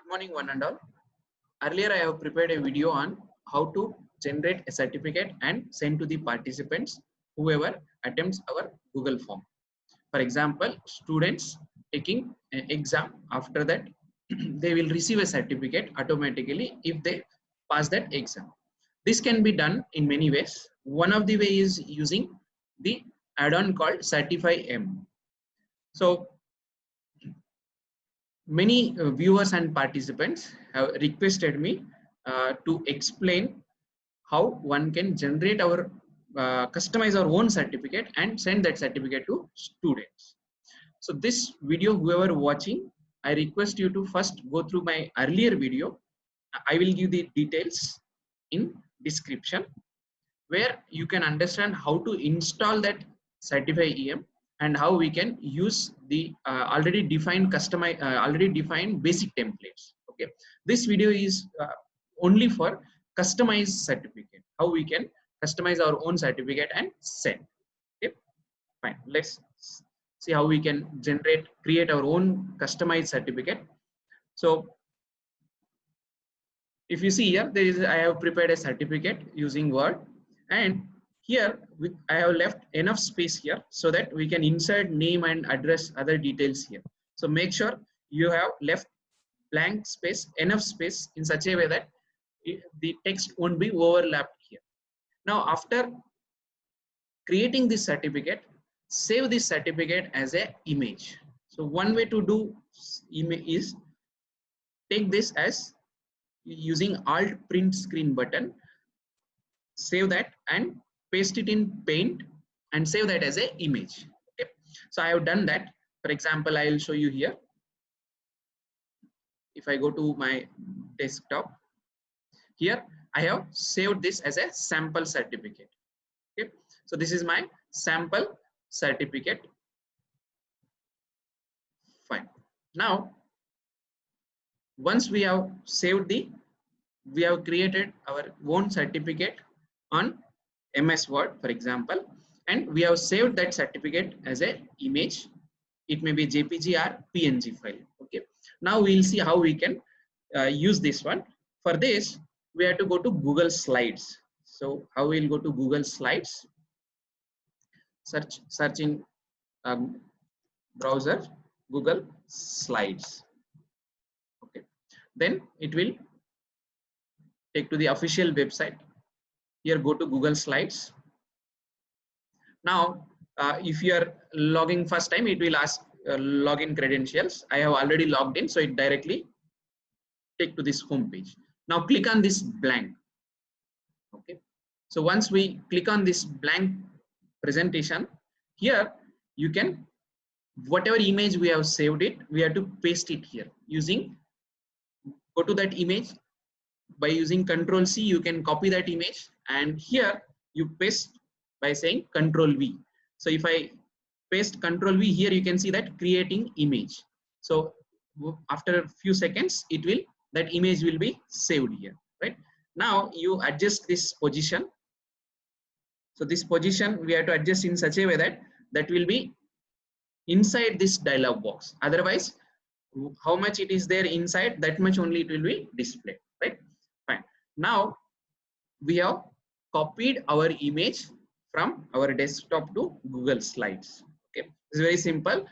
Morning one and all. Earlier I have prepared a video on how to generate a certificate and send to the participants whoever attempts our Google form. For example, students taking an exam, after that they will receive a certificate automatically if they pass that exam. This can be done in many ways. One of the way is using the add-on called Certify M. So many viewers and participants have requested me to explain how one can generate our customize our own certificate and send that certificate to students. So this video, whoever watching, I request you to first go through my earlier video. I will give the details in description where you can understand how to install that Certify EM and how we can use the already defined basic templates. Okay, this video is only for customized certificate, how we can customize our own certificate and send. Okay, fine, let's see how we can create our own customized certificate. So if you see here, I have prepared a certificate using Word, and here I have left enough space here so that we can insert name and address, other details here. So make sure you have left blank space, enough space in such a way that the text won't be overlapped here. Now after creating this certificate, save this certificate as an image. So one way to do is take this as using Alt print screen button, save that and paste it in Paint and save that as an image. Okay, so I have done that. For example, I will show you here. If I go to my desktop, here I have saved this as a sample certificate. Okay, so this is my sample certificate. Fine. Now once we have saved we have created our own certificate on MS Word, for example, and we have saved that certificate as a image. It may be JPG or PNG file. Okay, now we'll see how we can use this one. For this, we have to go to Google Slides. So how we'll go to Google Slides, search in browser Google Slides. Okay, then it will take to the official website. Here go to Google Slides. Now if you are logging first time, it will ask login credentials. I have already logged in, so it directly take to this home page. Now click on this blank. Okay, so once we click on this blank presentation, here you can, whatever image we have saved it, we have to paste it here using, go to that image. By using Control C, you can copy that image, and here you paste by saying Control V. So if I paste Control V here, you can see that creating image. So after a few seconds, that image will be saved here. Right now, you adjust this position. So this position we have to adjust in such a way that will be inside this dialog box. Otherwise, how much it is there inside, that much only it will be displayed. Right. Fine. Now we have copied our image from our desktop to Google Slides. Okay, it's very simple.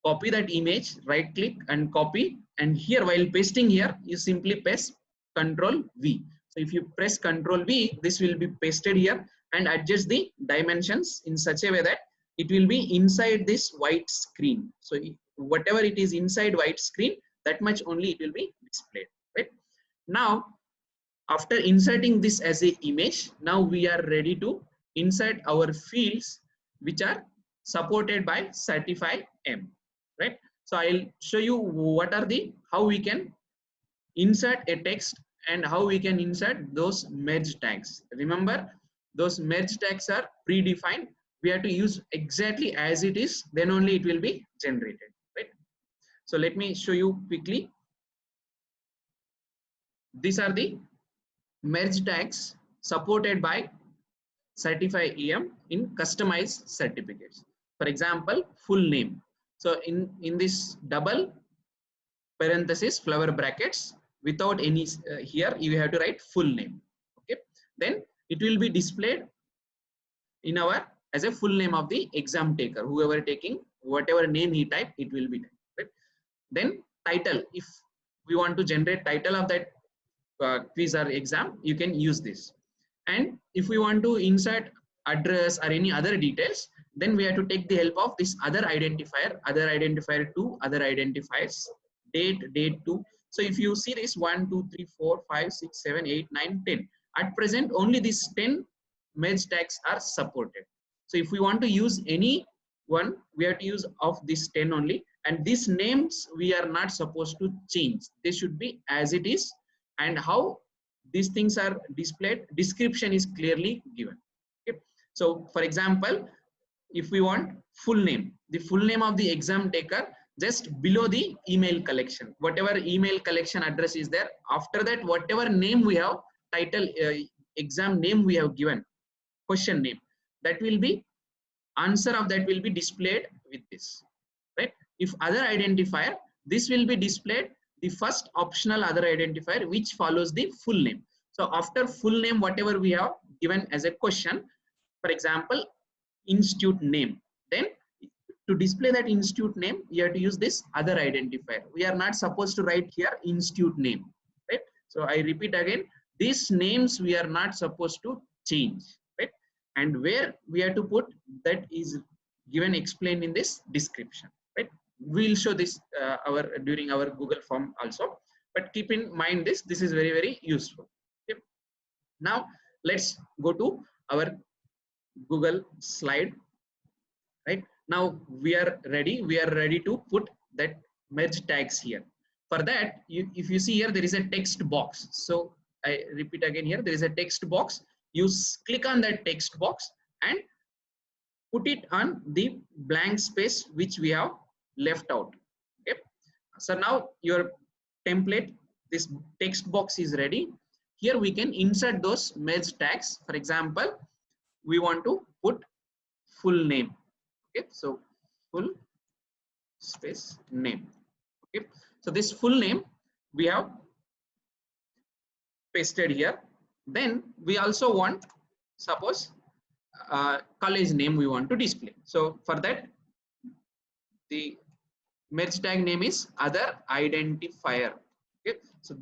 Copy that image, right click and copy, and here while pasting here, you simply press Control V. So if you press Control V, this will be pasted here, and adjust the dimensions in such a way that it will be inside this white screen. So whatever it is inside white screen, that much only it will be displayed. Right now, after inserting this as an image, now we are ready to insert our fields which are supported by Certify M. Right. So I'll show you how we can insert a text and how we can insert those merge tags. Remember, those merge tags are predefined. We have to use exactly as it is, then only it will be generated. Right. So let me show you quickly. These are the merge tags supported by Certify EM in customized certificates. For example, full name. So in this double parenthesis flower brackets, without any here you have to write full name. Okay, then it will be displayed in our as a full name of the exam taker, whoever taking whatever name he type, it will be typed, right? Then title, if we want to generate title of that quiz or exam, you can use this. And if we want to insert address or any other details, then we have to take the help of this other identifier 2, other identifiers, date 2. So if you see this 1 2 3 4 5 6 7 8 9 10, at present only these 10 merge tags are supported. So if we want to use any one, we have to use of this 10 only, and these names we are not supposed to change. They should be as it is, and how these things are displayed, description is clearly given. Okay, so for example, if we want full name, the full name of the exam taker, just below the email collection, whatever email collection address is there, after that whatever name we have, title, exam name we have given, question name, that will be, answer of that will be displayed with this, right? If other identifier, this will be displayed the first optional other identifier which follows the full name. So after full name, whatever we have given as a question, for example, institute name, then to display that institute name, you have to use this other identifier. We are not supposed to write here institute name, right? So I repeat again, these names we are not supposed to change, right? And where we have to put, that is given, explained in this description, right? We'll show this during our Google form also, but keep in mind this is very, very useful. Okay. Now let's go to our Google slide, right? Now we are ready to put that merge tags here. For that, if you see here, there is a text box. So I repeat again, here there is a text box. You click on that text box and put it on the blank space which we have left out. Okay, so now your template, this text box is ready. Here we can insert those merge tags. For example, we want to put full name. Okay, so full space name. Okay, so this full name we have pasted here. Then we also want, suppose, college name we want to display. So for that, the merge tag name is other identifier. Okay, so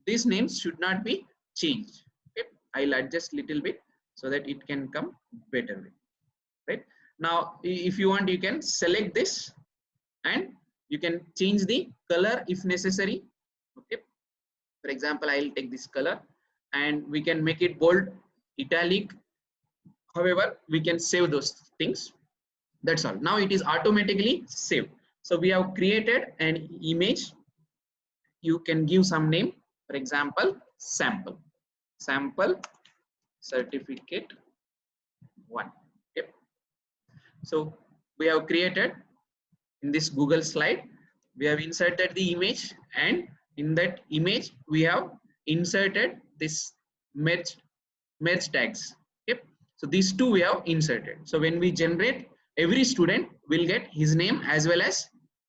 these names should not be changed. Okay, I'll adjust little bit so that it can come better, right? Now if you want, you can select this and you can change the color if necessary. Okay, for example, I'll take this color and we can make it bold, italic. However, we can save those things. That's all. Now it is automatically saved. So we have created an image. You can give some name, for example, sample certificate 1. Okay, so we have created, in this Google slide, we have inserted the image, and in that image we have inserted this merge tags. Okay, so these two we have inserted. So when we generate, every student will get his name as well as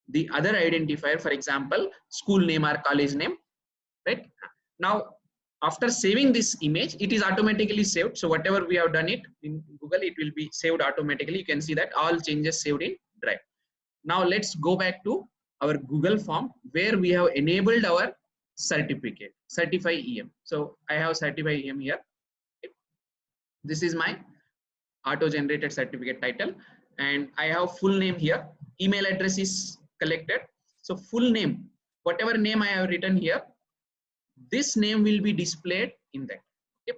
the other identifier, for example, school name or college name, right? Now after saving this image, it is automatically saved. So whatever we have done it in Google, it will be saved automatically. You can see that all changes saved in Drive. Now let's go back to our Google form where we have enabled our certificate, Certify EM. So I have Certify EM here. This is my auto-generated certificate title, and I have full name here. Email address is collected. So full name, whatever name I have written here, this name will be displayed in that. Okay,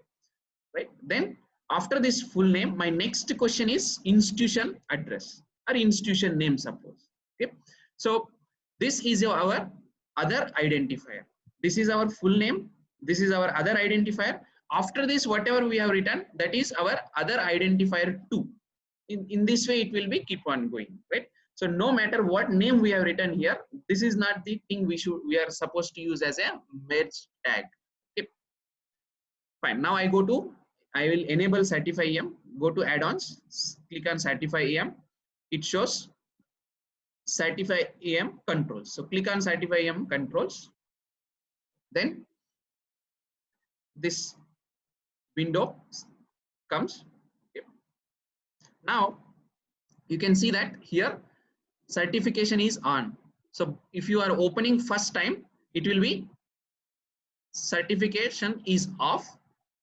right? Then after this full name, my next question is institution address or institution name, suppose. Okay, so this is our other identifier. This is our full name. This is our other identifier. After this, whatever we have written, that is our other identifier 2. In this way, it will be keep on going, right? So no matter what name we have written here, this is not the thing we are supposed to use as a merge tag. Okay, fine. Now I will enable Certify EM. Go to add-ons, click on Certify EM. It shows Certify EM controls. So click on Certify EM controls. Then this window comes. Okay. Now you can see that here certification is on. So if you are opening first time, it will be certification is off.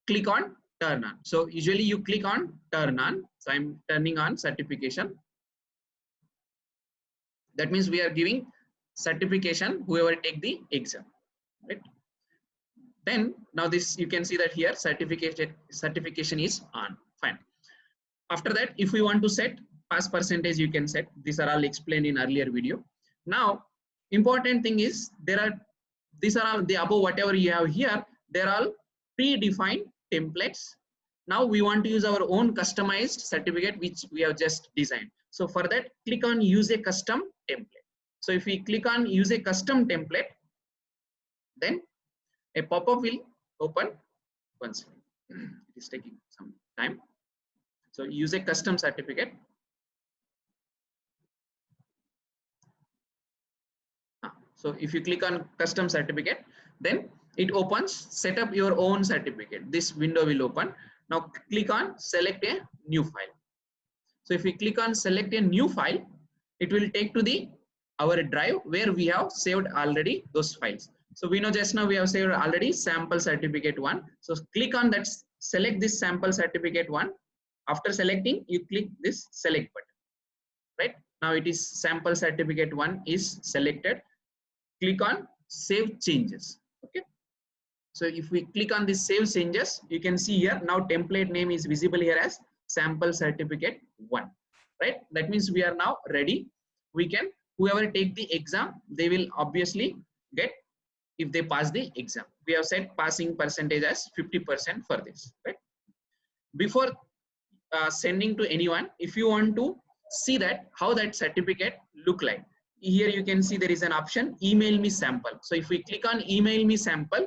Click on turn on. So usually you click on turn on. So I'm turning on certification. That means we are giving certification whoever take the exam, right? Then now this you can see that here certification is on. Fine. After that, if we want to set pass percentage, you can set. These are all explained in earlier video. Now important thing is these are all the above whatever you have here, they're all predefined templates. Now we want to use our own customized certificate which we have just designed. So for that, click on use a custom template. So if we click on use a custom template, then a pop-up will open. Once it is taking some time. So use a custom certificate. So if you click on custom certificate, then it opens set up your own certificate. This window will open. Now click on select a new file. So if we click on select a new file, it will take to our drive where we have saved already those files. So we know just now we have saved already sample certificate 1. So click on that, select this sample certificate 1. After selecting, you click this select button, right? Now it is sample certificate 1 is selected. Click on save changes. Okay. So if we click on this save changes, you can see here now template name is visible here as sample certificate 1, right? That means we are now ready. We can, whoever take the exam, they will obviously get if they pass the exam. We have set passing percentage as 50% for this, right? Before sending to anyone, if you want to see that how that certificate look like, here you can see there is an option email me sample. So if we click on email me sample,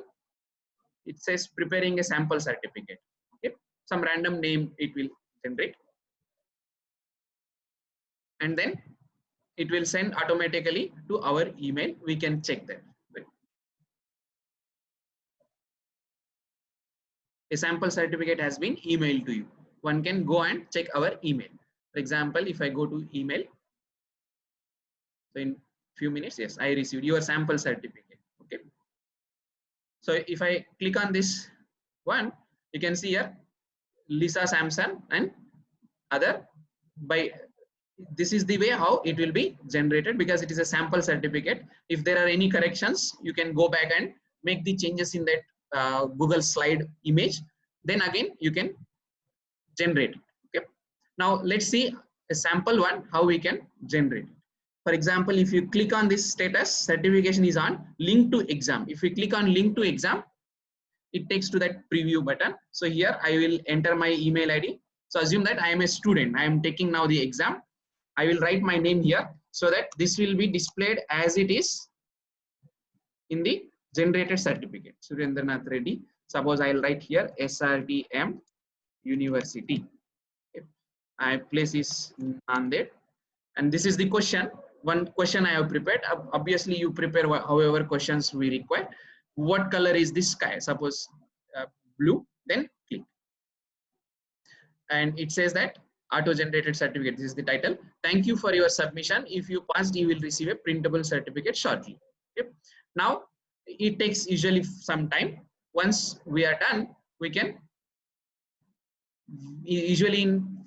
it says preparing a sample certificate. Okay, some random name it will generate, and then it will send automatically to our email. We can check that. Right? A sample certificate has been emailed to you. One can go and check our email. For example, if I go to email, so in few minutes, yes, I received your sample certificate. Okay. So if I click on this one, you can see here Lisa Samson and other. By this is the way how it will be generated, because it is a sample certificate. If there are any corrections, you can go back and make the changes in that Google slide image. Then again you can generate it. Okay. Now let's see a sample one how we can generate it. For example, if you click on this status, certification is on, link to exam. If we click on link to exam, it takes to that preview button. So here I will enter my email ID. So assume that I am a student. I am taking now the exam. I will write my name here so that this will be displayed as it is in the generated certificate. Surendranath Reddy. Suppose I will write here SRTM University. Okay. I place is Nanded. And this is the question. One question I have prepared. Obviously, you prepare however questions we require. What color is this sky? Suppose blue. Then click. And it says that auto-generated certificate. This is the title. Thank you for your submission. If you passed, you will receive a printable certificate shortly. Okay. Now, it takes usually some time. Once we are done, we can usually in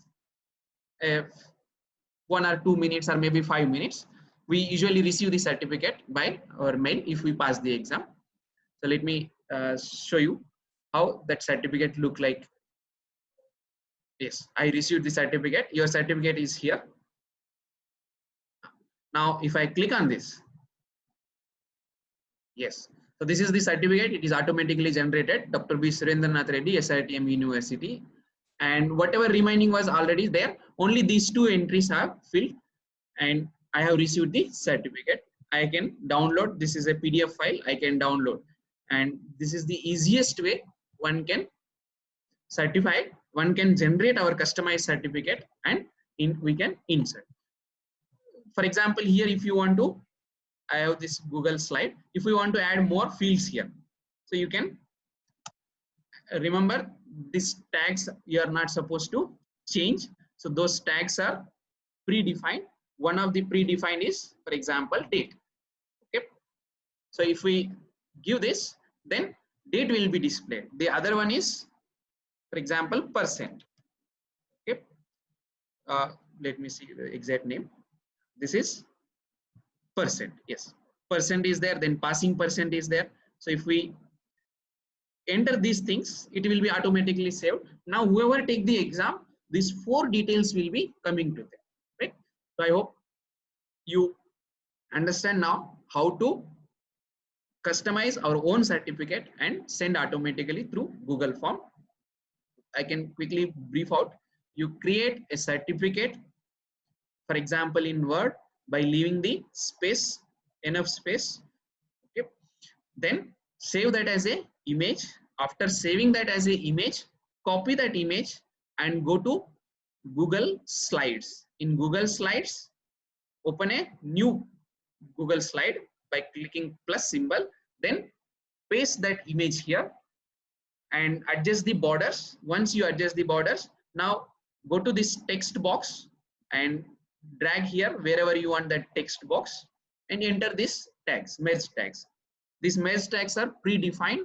1 or 2 minutes or maybe 5 minutes, we usually receive the certificate by our mail if we pass the exam. So let me show you how that certificate look like. Yes, I received the certificate. Your certificate is here. Now, if I click on this, yes. So this is the certificate. It is automatically generated. Dr. B. Surendranath Reddy, SRTM University. And whatever remaining was already there. Only these 2 entries have filled. And I have received the certificate. I can download. This is a PDF file. I can download. And this is the easiest way one can certify. One can generate our customized certificate and we can insert. For example, here if you want to, I have this Google slide. If we want to add more fields here, So you can remember these tags you are not supposed to change. So those tags are predefined. One of the predefined is, for example, date. Okay. So if we give this, then date will be displayed. The other one is, for example, percent. Okay. Let me see the exact name. This is percent. Yes, percent is there. Then passing percent is there. So if we enter these things, it will be automatically saved. Now whoever take the exam, these 4 details will be coming to them, right? So I hope you understand now how to customize our own certificate and send automatically through Google Form. I can quickly brief out. You create a certificate, for example, in Word, by leaving the space, enough space. Okay. Then save that as a image. After saving that as a image, copy that image and go to Google Slides. In Google Slides, open a new Google slide by clicking plus symbol, then paste that image here and adjust the borders. Once you adjust the borders, now go to this text box and drag here wherever you want that text box and enter this tags, merge tags. These merge tags are predefined,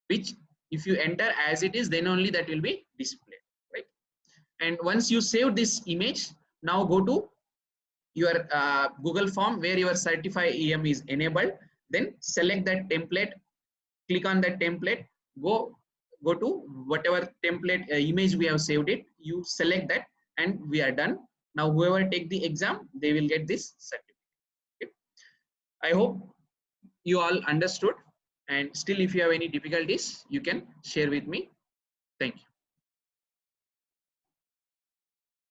which if you enter as it is, then only that will be displayed, right? And once you save this image, now go to your Google form where your certify EM is enabled, then select that template, click on that template, go to whatever template image we have saved it, you select that and we are done. Now whoever take the exam, they will get this certificate. Okay. I hope you all understood, and still if you have any difficulties, you can share with me. Thank you.